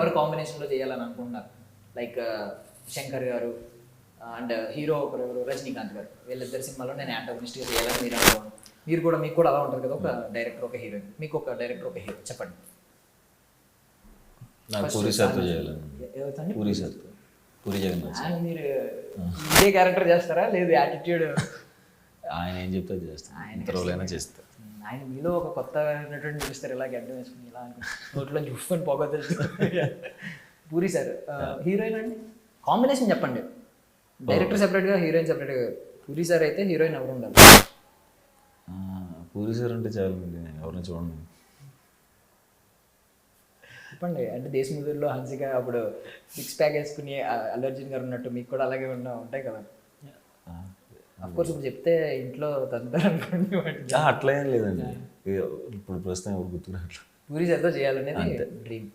ఎవరు కాంబినేషన్లో చేయాలని అనుకుంటున్నారు? లైక్ శంకర్ గారు అండ్ హీరో ఒకరు ఎవరు రజనీకాంత్ గారు, వీళ్ళిద్దరు సినిమాలో నేను యాంటాగనిస్ట్గా చేయాలని మీరు అనుకోండి. మీకు కూడా అలా ఉంటుంది కదా, ఒక డైరెక్టర్ ఒక హీరోయిన్, మీకు ఒక డైరెక్టర్ ఒక హీరో, చెప్పండి. నాకు పూరి సార్తో చేయాలని. పూరి జగన్నాథ్ సార్. మీరు ఇదే క్యారెక్టర్ చేస్తారా లేదు యాటిట్యూడ్? ఆయన ఏం చెప్తే చేస్తాను, ఎంత రోజులైనా చేస్తా. ఆయన మీలో ఒక కొత్త నటుడిని చూస్తారు, ఇలా గడ్డం వేసుకుని ఇలా నోట్లో చూసుకొని పోగొద్దు. పూరి సార్. హీరోయిన్ అండి కాంబినేషన్ చెప్పండి. డైరెక్టర్ సెపరేట్గా, హీరోయిన్ సెపరేట్గా. పూరి సార్ అయితే హీరోయిన్ ఎవరు ఉండాలి? పూరి సార్ అంటే చాలా ఎవరిని చూడండి. చెప్పండి. అంటే దేశముద్రలో హన్సిక అప్పుడు 6 ప్యాక్ వేసుకుని అల్లు అర్జున్ గారు ఉన్నట్టు మీకు కూడా అలాగే ఉంటాయి కదా. అఫ్కోర్స్ ఇప్పుడు చెప్తే ఇంట్లో తంటారు అనుకోండి. అట్లా ఏం లేదండి, ఇప్పుడు ప్రస్తుతం ఎవరు గుర్తున్నట్లు. పూరి సార్తో చేయాలనేది డ్రీమ్.